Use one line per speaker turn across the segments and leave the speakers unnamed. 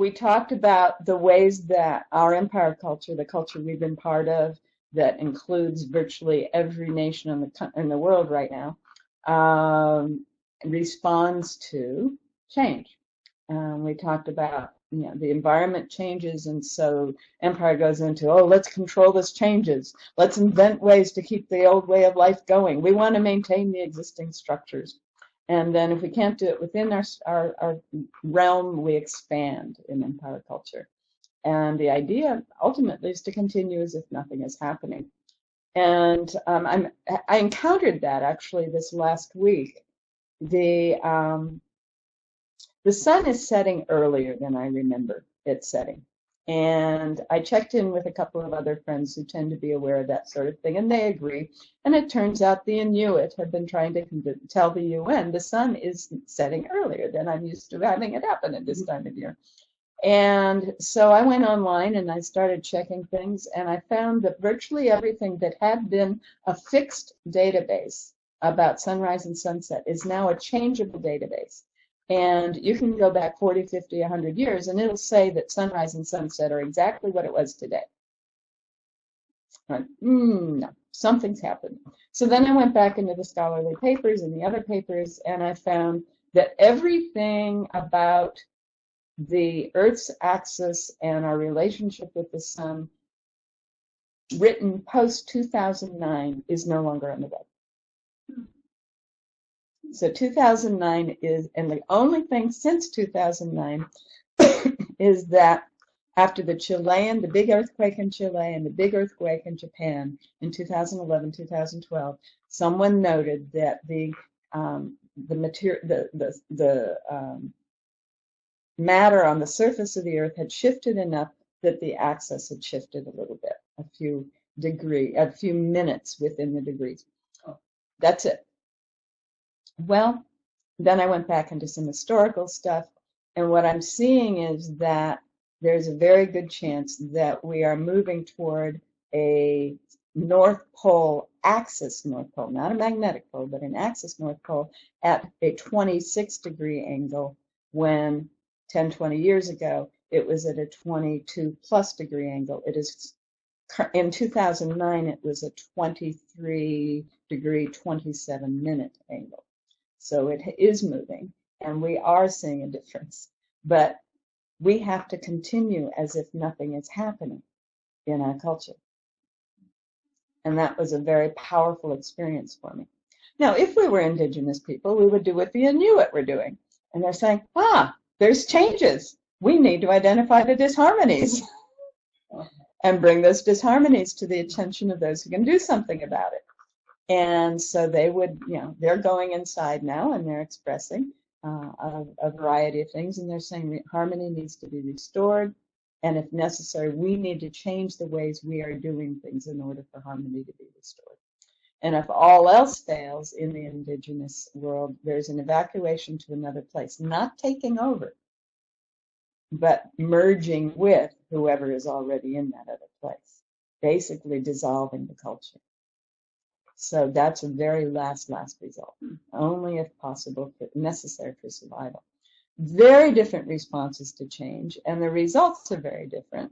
we talked about the ways that our empire culture, the culture we've been part of, that includes virtually every nation in the world right now, responds to change. We talked about, the environment changes, and so empire goes into, oh, let's control this changes. Let's invent ways to keep the old way of life going. We want to maintain the existing structures. And then if we can't do it within our realm, we expand in empire culture. And the idea ultimately is to continue as if nothing is happening. And I encountered that actually this last week. The sun is setting earlier than I remember it setting. And I checked in with a couple of other friends who tend to be aware of that sort of thing, and they agree. And it turns out the Inuit have been trying to tell the UN the sun is setting earlier than I'm used to having it happen at this time of year. And so I went online and I started checking things, and I found that virtually everything that had been a fixed database about sunrise and sunset is now a changeable database. And you can go back 40, 50, 100 years, and it'll say that sunrise and sunset are exactly what it was today. No, something's happened. So then I went back into the scholarly papers and the other papers, and I found that everything about the Earth's axis and our relationship with the sun written post-2009 is no longer on the web. So 2009 is, and the only thing since 2009 is that after the big earthquake in Chile and the big earthquake in Japan in 2011, 2012, someone noted that the matter on the surface of the Earth had shifted enough that the axis had shifted a little bit, a few minutes within the degrees. That's it. Well, then I went back into some historical stuff, and what I'm seeing is that there's a very good chance that we are moving toward a North Pole, axis North Pole, not a magnetic pole, but an axis North Pole at a 26-degree angle, when 10, 20 years ago, it was at a 22+ degree angle. It is, in 2009, it was a 23-degree, 27-minute angle. So it is moving, and we are seeing a difference. But we have to continue as if nothing is happening in our culture. And that was a very powerful experience for me. Now, if we were indigenous people, we would do what the Inuit were doing. And they're saying, there's changes. We need to identify the disharmonies and bring those disharmonies to the attention of those who can do something about it. And so they would, they're going inside now and they're expressing a variety of things, and they're saying harmony needs to be restored, and if necessary, we need to change the ways we are doing things in order for harmony to be restored. And if all else fails in the indigenous world, there's an evacuation to another place, not taking over, but merging with whoever is already in that other place, basically dissolving the culture. So that's a very last result, only if possible, necessary for survival. Very different responses to change, and the results are very different,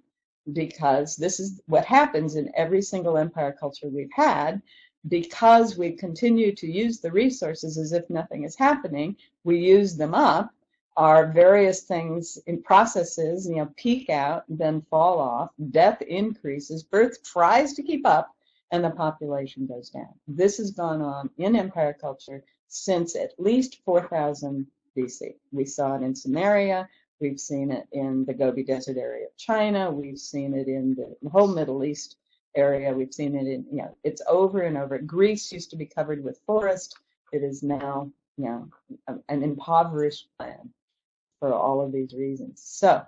because this is what happens in every single empire culture we've had. Because we continue to use the resources as if nothing is happening, we use them up. Our various things in processes, peak out, then fall off. Death increases. Birth tries to keep up, and the population goes down. This has gone on in empire culture since at least 4000 BC. We saw it in Samaria. We've seen it in the Gobi Desert area of China. We've seen it in the whole Middle East area. We've seen it in, it's over and over. Greece used to be covered with forest. It is now, an impoverished land for all of these reasons. So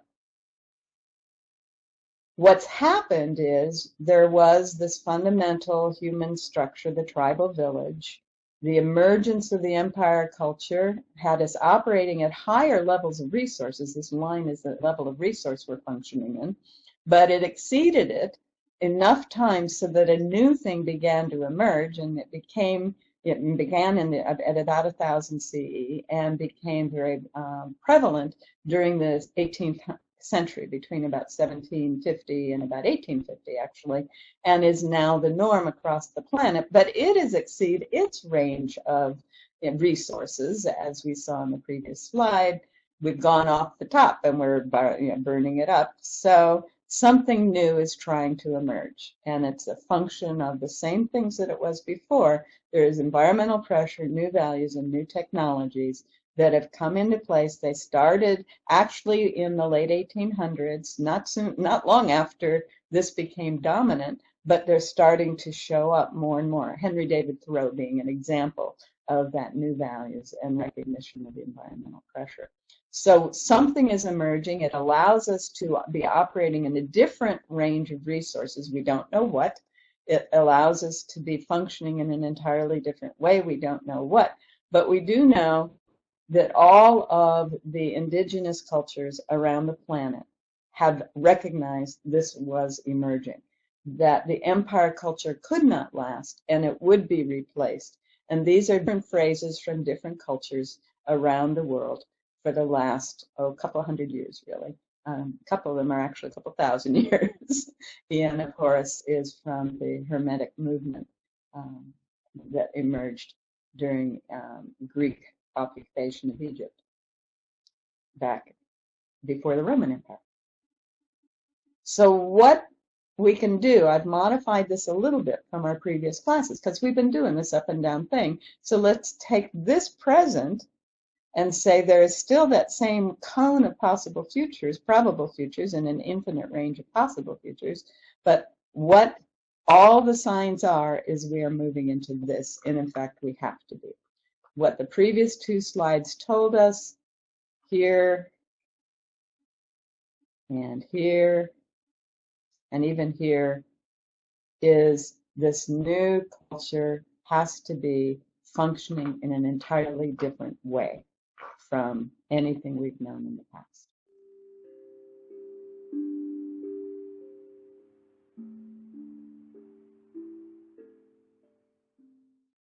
what's happened is there was this fundamental human structure, the tribal village. The emergence of the empire culture had us operating at higher levels of resources. This line is the level of resource we're functioning in, but it exceeded it enough times so that a new thing began to emerge, and it began at about 1000 CE and became very prevalent during the 18th century, between about 1750 and about 1850, actually, and is now the norm across the planet. But it has exceeded its range of resources, as we saw in the previous slide. We've gone off the top and we're burning it up. So something new is trying to emerge, and it's a function of the same things that it was before. There is environmental pressure, new values, and new technologies that have come into place. They started actually in the late 1800s, not long after this became dominant, but they're starting to show up more and more. Henry David Thoreau being an example of that new values and recognition of the environmental pressure. So something is emerging. It allows us to be operating in a different range of resources. We don't know what. It allows us to be functioning in an entirely different way. We don't know what. But we do know that all of the indigenous cultures around the planet have recognized this was emerging, that the empire culture could not last and it would be replaced. And these are different phrases from different cultures around the world for the last, couple hundred years, really. A couple of them are actually a couple thousand years. And of course is from the Hermetic movement that emerged during Greek occupation of Egypt back before the Roman Empire. So what we can do, I've modified this a little bit from our previous classes because we've been doing this up and down thing. So let's take this present and say there is still that same cone of possible futures, probable futures, and an infinite range of possible futures. But what all the signs are is we are moving into this, and in fact we have to be. What the previous two slides told us, here and here and even here, is this new culture has to be functioning in an entirely different way from anything we've known in the past.